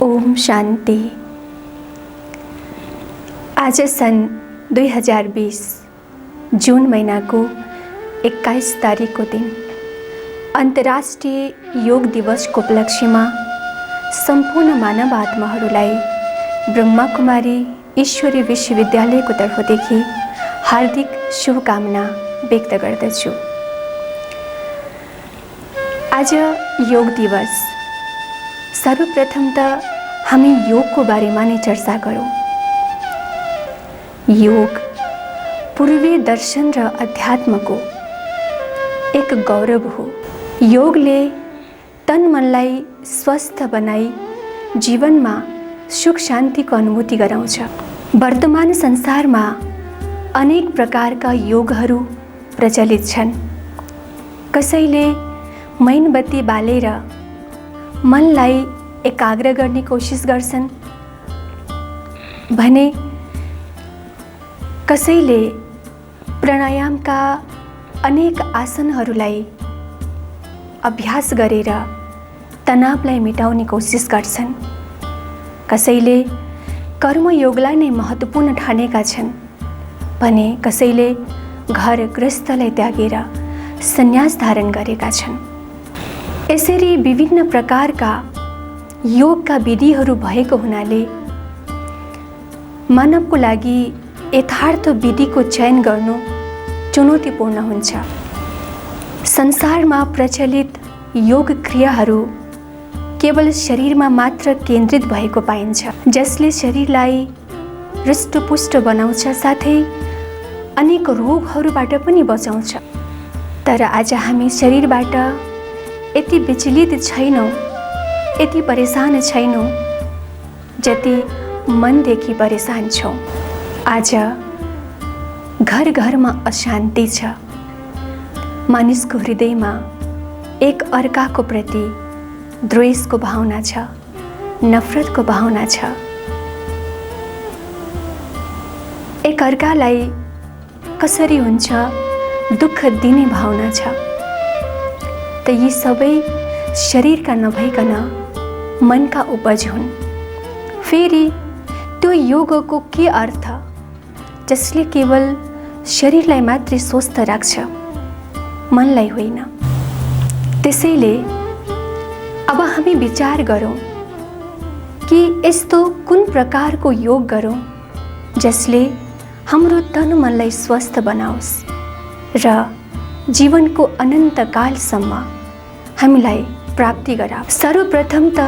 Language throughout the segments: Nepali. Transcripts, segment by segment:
ओम शान्ति। आज सन् 2020 जुन महिनाको 21 तारिकको दिन अन्तर्राष्ट्रिय योग दिवसको उपलक्ष्यमा सम्पूर्ण मानव आत्माहरूलाई ब्रह्माकुमारी ईश्वरी विश्वविद्यालयको तर्फदेखि हार्दिक शुभकामना व्यक्त गर्दछु। आज योग दिवस। सर्वप्रथम त हामी योगको बारेमा नै चर्चा गरौँ। योग पूर्वीय दर्शन र अध्यात्मको एक गौरव हो। योगले तन मनलाई स्वस्थ बनाई जीवनमा सुख शान्तिको अनुभूति गराउँछ। वर्तमान संसारमा अनेक प्रकारका योगहरू प्रचलित छन्। कसैले मैनबत्ती बालेर मनलाई एकाग्र गर्ने कोसिस गर्छन् भने कसैले प्राणायामका अनेक आसनहरूलाई अभ्यास गरेर तनावलाई मेटाउने कोसिस गर्छन्। कसैले कर्मयोगलाई नै महत्त्वपूर्ण ठानेका छन् भने कसैले घर गृहस्थलाई त्यागेर सन्यास धारण गरेका छन्। यसरी विभिन्न प्रकारका योगका विधिहरू भएको हुनाले मानवको लागि यथार्थ विधिको चयन गर्नु चुनौतीपूर्ण हुन्छ। संसारमा प्रचलित योग क्रियाहरू केवल शरीरमा मात्र केन्द्रित भएको पाइन्छ, जसले शरीरलाई हृष्टपुष्ट बनाउँछ साथै अनेक रोगहरूबाट पनि बचाउँछ। तर आज हामी शरीरबाट यति विचलित छैनौँ, यति परेशान छैनौँ जति मनदेखि परेशान छौँ। आज घर घरमा अशान्ति छ। मानिसको हृदयमा एक अर्काको प्रति द्वेषको भावना छ, नफरतको भावना छ। एक अर्कालाई कसरी हुन्छ दुःख दिने भावना छ। त यी सबै शरीरका नभइकन मनका उपज हुन्। फेरि त्यो योगको के अर्थ जसले केवल शरीरलाई मात्रै स्वस्थ राख्छ, मनलाई होइन। त्यसैले अब हामी विचार गरौँ कि यस्तो कुन प्रकारको योग गरौँ जसले हाम्रो तन मनलाई स्वस्थ बनाओस् र जीवनको अनन्तकालसम्म हामीलाई प्राप्ति गराओस्। सर्वप्रथम त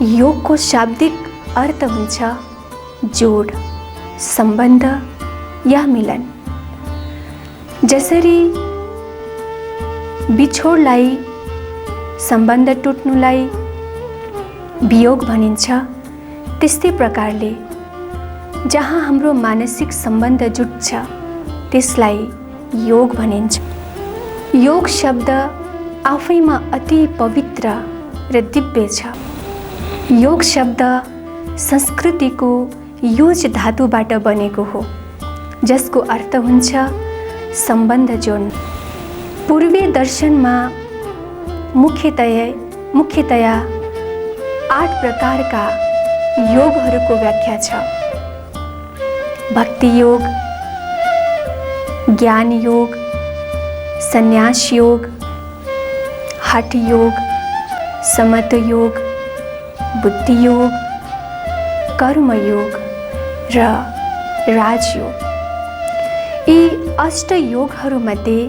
योगको शाब्दिक अर्थ हुन्छ जोड, सम्बन्ध या मिलन। जसरी बिछोडलाई, सम्बन्ध टुट्नुलाई वियोग भनिन्छ, त्यस्तै प्रकारले जहाँ हाम्रो मानसिक सम्बन्ध जुट्छ त्यसलाई योग भनिन्छ। योग शब्द आफैमा अति पवित्र र दिव्य छ। योग शब्द संस्कृतिको योज धातुबाट बनेको हो, जसको अर्थ हुन्छ सम्बन्ध जोड्नु। पूर्वीय दर्शनमा मुख्यतया 8 प्रकारका योगहरूको व्याख्या छ। भक्ति योग, ज्ञान योग, संन्यास योग, हठ योग, समत योग, बुद्धि योग, कर्म योग र राजयोग। यी 8 योगहरूमध्ये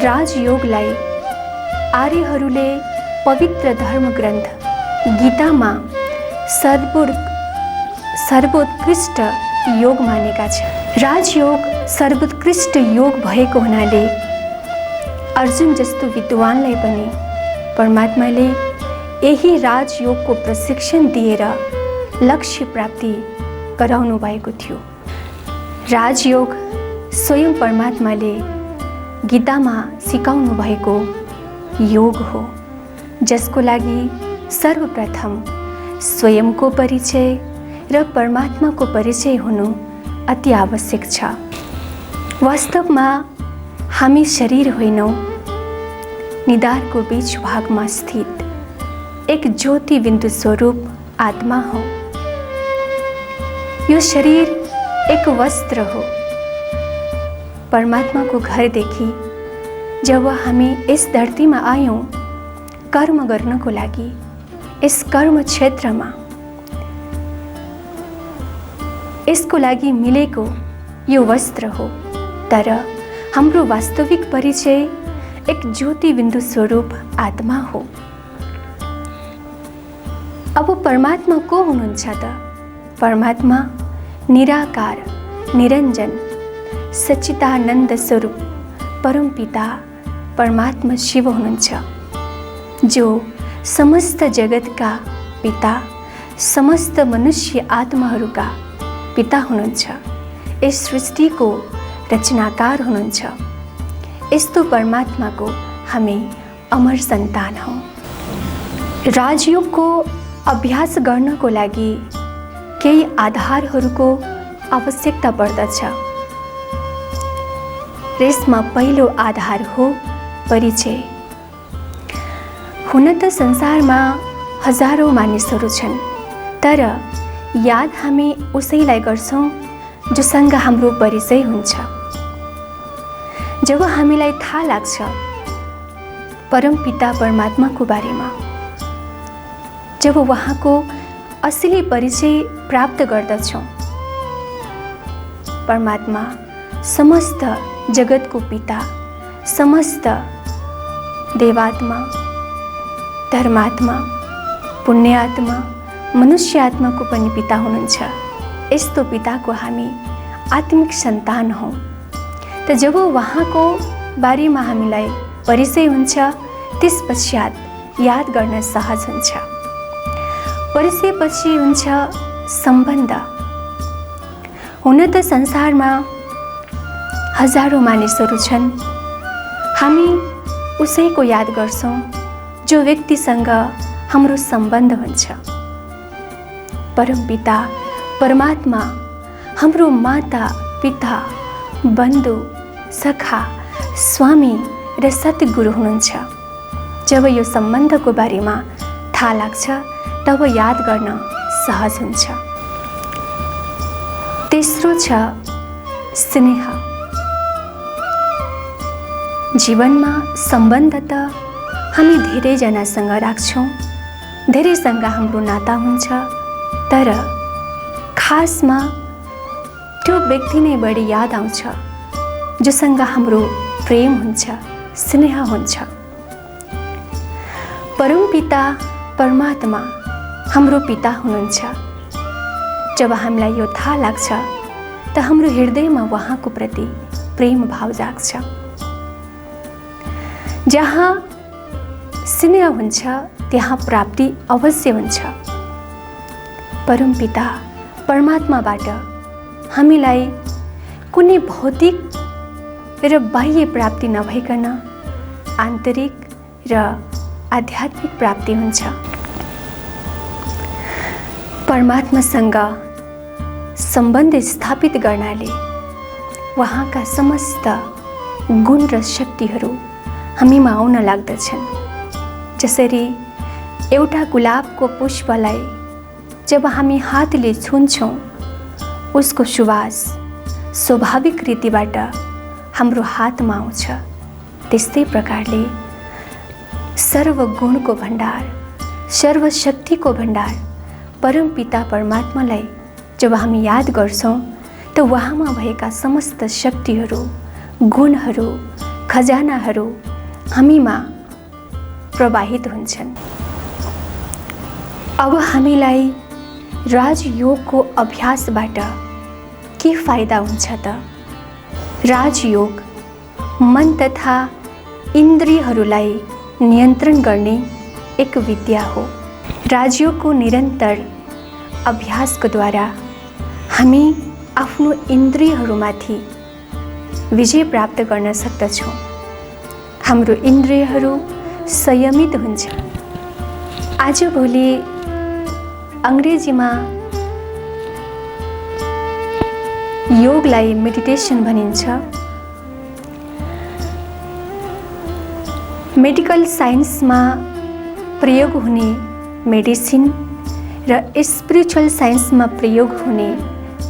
राजयोगलाई आर्यहरूले पवित्र धर्मग्रन्थ गीतामा सर्वोत्कृष्ट योग मानेका छन्। राजयोग सर्वोत्कृष्ट योग भएको हुनाले अर्जुन जस्तो विद्वानलाई पनि परमात्माले यही राजयोगको प्रशिक्षण दिएर लक्ष्य प्राप्ति गराउनु भएको थियो। राजयोग स्वयं परमात्माले गीतामा सिकाउनु भएको योग हो, जसको लागि सर्वप्रथम स्वयंको परिचय र परमात्माको परिचय हुनु अति आवश्यक छ। वास्तवमा हामी शरीर होइनौँ, निधारको बीच भागमा स्थित एक ज्योति बिंदु स्वरूप आत्मा हो। यो शरीर एक वस्त्र हो। परमात्मा को घरदेखि जब हामी यस धरतीमा आयौं कर्म गर्नको लागि, यस कर्म क्षेत्रमा यसको लागि मिलेको यो वस्त्र हो। तर हाम्रो वास्तविक परिचय एक ज्योति बिंदु स्वरूप आत्मा हो। अब परमात्मा को हुनुहुन्छ त? परमात्मा निराकार, निरंजन, सच्चिदानंद स्वरूप परमपिता परमात्मा शिव हुनुहुन्छ, जो समस्त जगतका पिता, समस्त मनुष्य आत्माहरूका पिता हुनुहुन्छ। यस सृष्टिको रचनाकार हुनुहुन्छ। यस्तो परमात्माको हामी अमर सन्तान हौं। राजयोगको अभ्यास गर्नको लागि केही आधारहरूको आवश्यकता पर्दछ। यसमा पहिलो आधार हो परिचय। हुन त संसारमा हजारौं मानिसहरू छन्, तर याद हामी उसैलाई गर्छौं जोसँग हाम्रो परिचय हुन्छ। जब हामीलाई थाहा लाग्छ परमपिता परमात्माको बारेमा, जब उहाँको असली परिचय प्राप्त गर्दछौं, परमात्मा समस्त जगतको पिता, समस्त देवात्मा, धर्मात्मा, पुण्यात्मा, मनुष्य आत्माको पनि पिता हुनुहुन्छ। यस्तो पिताको हामी आत्मिक सन्तान हौं। त जब उहाँको बारेमा हामीलाई परिचय हुन्छ, त्यसपश्चात याद गर्न सहज हुन्छ। परिचयपछि हुन्छ सम्बन्ध। हुन त संसारमा हजारौं मानिसहरू छन्, हामी उसैको याद गर्छौं जो व्यक्तिसँग हाम्रो सम्बन्ध हुन्छ। परमपिता परमात्मा हाम्रो माता, पिता, बन्धु, सखा, स्वामी र सद्गुरु हुनुहुन्छ। जब यो सम्बन्धको बारेमा थाहा लाग्छ, तब याद गर्न सहज हुन्छ। तेस्रो छ स्नेह। जीवनमा सम्बन्ध त हामी धेरैजनासँग राख्छौं, धेरैसँग हाम्रो नाता हुन्छ, तर खासमा त्यो व्यक्ति नै बढी याद आउँछ जोसँग हाम्रो प्रेम हुन्छ, स्नेह हुन्छ। परमपिता परमात्मा हाम्रो पिता हुनुहुन्छ। जब हामीलाई यो थाहा लाग्छ, त हाम्रो हृदयमा उहाँको प्रति प्रेम भाव जाग्छ। जहाँ स्नेह हुन्छ त्यहाँ प्राप्ति अवश्य हुन्छ। परमपिता परमात्माबाट हामीलाई कुनै भौतिक र बाह्य प्राप्ति नभइकन आन्तरिक र आध्यात्मिक प्राप्ति हुन्छ। परमात्मासँग सम्बन्ध स्थापित गर्नाले उहाँका समस्त गुण र शक्तिहरू हामीमा आउन लाग्दछन्। जसरी एउटा गुलाबको पुष्पलाई जब हामी हातले छुन्छौं, उसको सुवास स्वाभाविक रीतिबाट हाम्रो हातमा आउँछ। त्यस्तै प्रकारले सर्वगुणको भण्डार, सर्वशक्तिको भण्डार परमपिता परमात्मालाई जब हामी याद गर्छौं, त उहाँमा भएका समस्त शक्तिहरू, गुणहरू, खजानाहरू हामीमा प्रवाहित हुन्छन्। अब हामीलाई राजयोगको अभ्यासबाट के फाइदा हुन्छ त? राजयोग मन तथा इन्द्रियहरूलाई नियन्त्रण गर्ने एक विद्या हो। राजयोगको निरन्तर अभ्यासको द्वारा हामी आफ्नो इन्द्रियहरूमाथि विजय प्राप्त गर्न सक्दछौँ। हाम्रो इन्द्रियहरू संयमित हुन्छ। आजभोलि अंग्रेजीमा योगलाई मेडिटेसन भनिन्छ। मेडिकल साइन्समा प्रयोग हुने मेडिसिन र स्पिरिचुअल साइन्समा प्रयोग हुने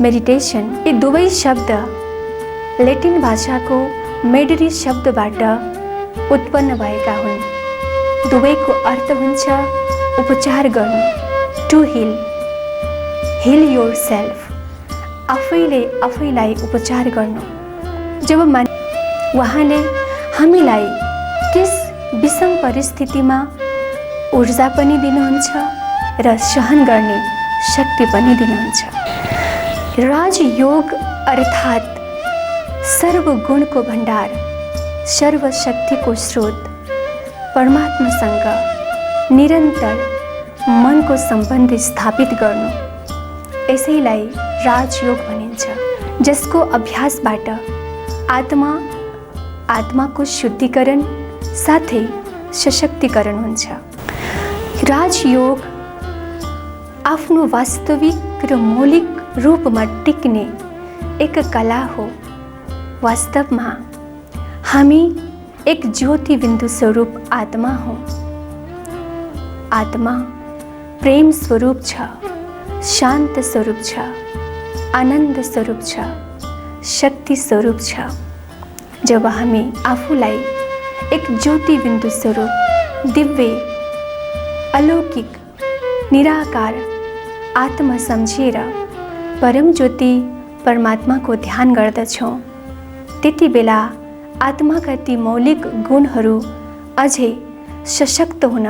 मेडिटेसन, यी दुवै शब्द ल्याटिन भाषाको मेडिरी शब्दबाट उत्पन्न भएका हुन्। दुवैको अर्थ हुन्छ उपचार गर्नु, टु हिल योर सेल्फ, आफैले आफैलाई उपचार गर्नु। जब उहाँले हामीलाई त्यस विषम परिस्थितिमा ऊर्जा पनि दिनुहुन्छ र सहन गर्ने शक्ति पनि दिनुहुन्छ। राजयोग अर्थात् सर्वगुणको भण्डार, सर्वशक्तिको स्रोत, परमात्मासँग निरन्तर मनको सम्बन्ध स्थापित गर्नु, यसैलाई राजयोग भनिन्छ, जसको अभ्यासबाट आत्माको शुद्धिकरण साथै सशक्तिकरण हुन्छ। राजयोग आफ्नो वास्तविक र मौलिक रूपमा टिक्ने एक कला हो। वास्तवमा हामी एक ज्योति बिन्दु स्वरूप आत्मा हौँ। आत्मा प्रेम स्वरूप छ, शान्त स्वरूप छ, आनन्द स्वरूप छ, शक्ति स्वरूप छ। जब हामी आफूलाई एक ज्योति बिन्दु स्वरूप, दिव्य, अलौकिक, निराकार आत्मा सम्झिएर परम ज्योति परमात्माको ध्यान गर्दछौँ, त्यति बेला आत्माका ती मौलिक गुणहरू अझै सशक्त हुन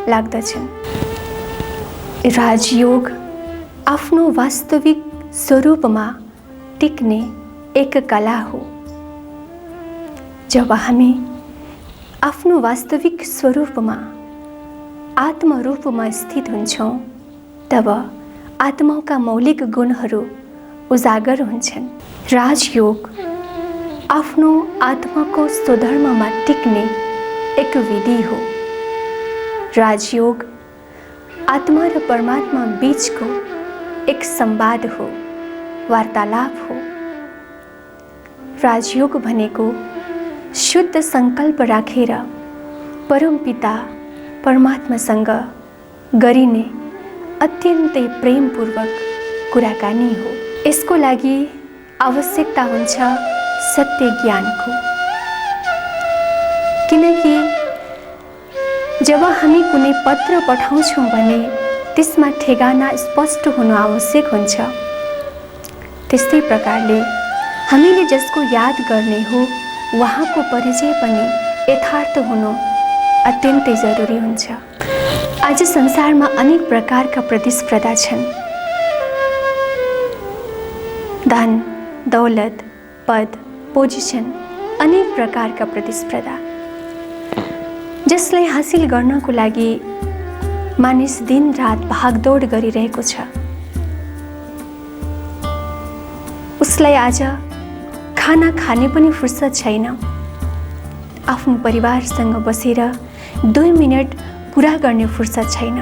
लाग्दछन्। राजयोग आफ्नो वास्तविक स्वरूपमा टिक्ने एक कला हो। जब हामी आफ्नो वास्तविक स्वरूपमा आत्मरूपमा स्थित हुन्छौँ, तब आत्माका मौलिक गुणहरू उजागर हुन्छन्। राजयोग आफ्नो आत्माको स्वधर्ममा टिक्ने एक विधि हो। राजयोग आत्मा र परमात्मा बीचको एक संवाद हो, वार्तालाप हो। राजयोग भनेको शुद्ध संकल्प राखेर परमपिता परमात्मासँग गरिने अत्यन्तै प्रेमपूर्वक कुराकानी हो। यसको लागि आवश्यकता हुन्छ सत्य ज्ञानको, किनकि जब हामी कुनै पत्र पठाउँछौँ भने त्यसमा ठेगाना स्पष्ट हुनु आवश्यक हुन्छ। त्यस्तै प्रकारले हामीले जसको याद गर्ने हो उहाँको परिचय पनि यथार्थ हुनु अत्यन्तै जरुरी हुन्छ। आज संसारमा अनेक प्रकारका प्रतिस्पर्धा छन्। धन, दौलत, पद, पोजिसन, अनेक प्रकारका प्रतिस्पर्धा, जसलाई हासिल गर्नको लागि मानिस दिन रात भागदौड गरिरहेको छ। उसलाई आज खाना खाने पनि फुर्सद छैन। आफ्नो परिवारसँग बसेर 2 मिनट कुरा गर्ने फुर्सद छैन।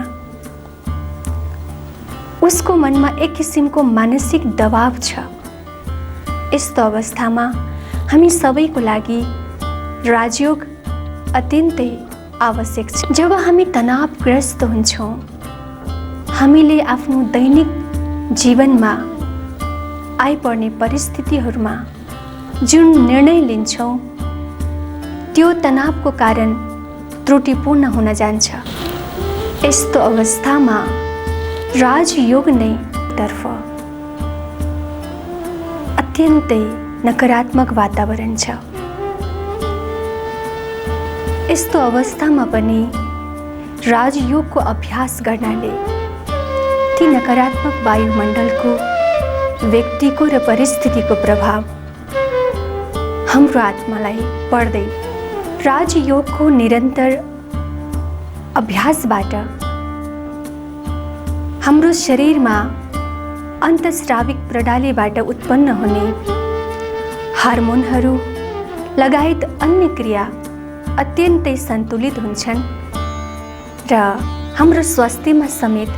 उसको मनमा एक किसिमको मानसिक दबाव छ। यस्तो अवस्थामा हामी सबैको लागि राजयोग अत्यन्तै आवश्यक छ। जब हामी तनावग्रस्त हुन्छौँ, हामीले आफ्नो दैनिक जीवनमा आइपर्ने परिस्थितिहरूमा जुन निर्णय लिन्छौँ त्यो तनावको कारण त्रुटिपूर्ण हुन जान्छ। यस्तो अवस्थामा राजयोग नै तर्फ अत्यन्तै नकारात्मक वातावरण छ। यस्तो अवस्थामा पनि राजयोगको अभ्यास गर्नाले ती नकारात्मक वायुमण्डलको, व्यक्तिको र परिस्थितिको प्रभाव हाम्रो आत्मालाई पर्दैन। राजयोगको निरन्तर अभ्यासबाट हाम्रो शरीरमा अन्तस्राविक प्रणालीबाट उत्पन्न हुने हार्मोनहरू लगायत अन्य क्रिया अत्यन्तै सन्तुलित हुन्छन् र हाम्रो स्वास्थ्यमा समेत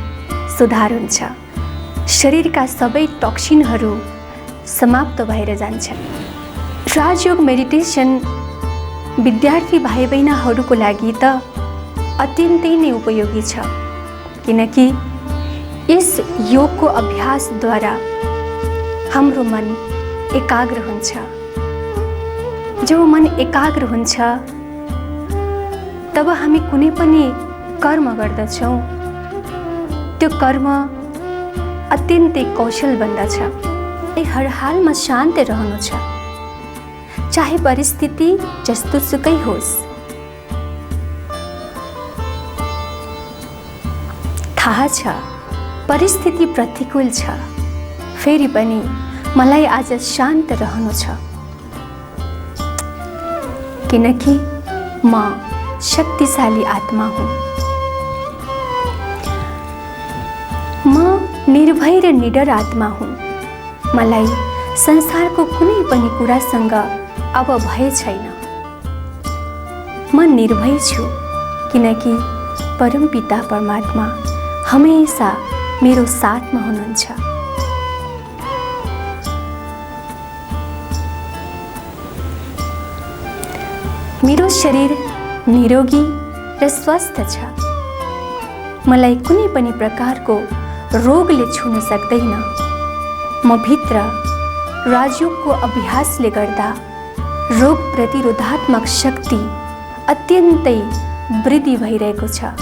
सुधार हुन्छ। शरीरका सबै टक्सिनहरू समाप्त भएर जान्छन्। राजयोग मेडिटेसन विद्यार्थी भाइ बहिनीहरूको लागि त अत्यन्तै नै उपयोगी छ। किनकि यस योगको अभ्यासद्वारा हाम्रो मन एकाग्र हुन्छ। जब मन एकाग्र हुन्छ तब हामी कुनै पनि कर्म गर्दछौँ, त्यो कर्म अत्यन्तै कौशल बन्दछ। हर हालमा शान्त रहनु छ, चाहे परिस्थिति जस्तो सुकै होस्। थाहा छ परिस्थिति प्रतिकूल छ, फेरि पनि मलाई आज शान्त रहनु छ, किनकि म शक्तिशाली आत्मा हुँ। म निर्भय र निडर आत्मा हुँ। मलाई संसारको कुनै पनि कुरासँग अब भय छैन। म निर्भय छु किनकि परमपिता परमात्मा हमेशा मेरो साथमा हुनुहुन्छ। मेरो शरीर निरोगी र स्वस्थ छ। मलाई कुनै पनि प्रकारको रोगले छुन सक्दैन। म भित्र राजयोगको अभ्यासले गर्दा रोग प्रतिरोधात्मक शक्ति अत्यन्तै वृद्धि भइरहेको छ।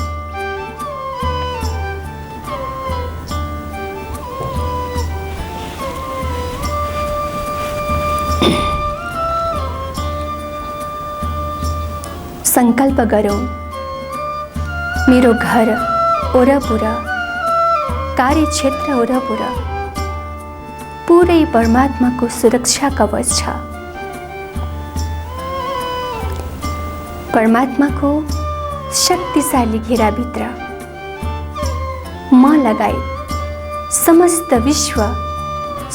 संकल्प गरौँ, मेरो घर वरपर, कार्यक्षेत्र वरपर पुरै परमात्माको सुरक्षा कवच छ। परमात्माको शक्तिशाली घेराभित्र म लगायत समस्त विश्व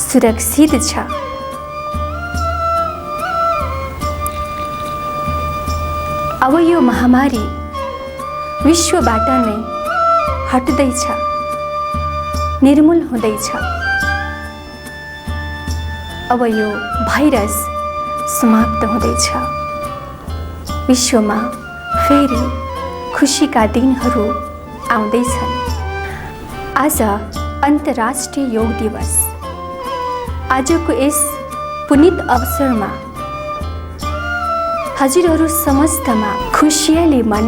सुरक्षित छ। अब यो महामारी विश्वबाट नै हट्दैछ, निर्मूल हुँदैछ। अब यो भाइरस समाप्त हुँदैछ। विश्वमा फेरि खुसीका दिनहरू आउँदैछन्। आज अन्तर्राष्ट्रिय योग दिवस। आजको यस पुनीत अवसरमा हजुरहरू समस्तमा खुसियाली मन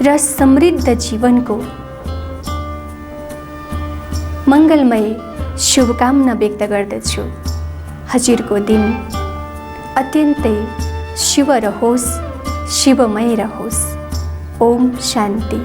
र समृद्ध जीवनको मङ्गलमय शुभकामना व्यक्त गर्दछु। हजुरको दिन अत्यन्तै शुभ रहोस्, शिवमय रहोस्। ओम शान्ति।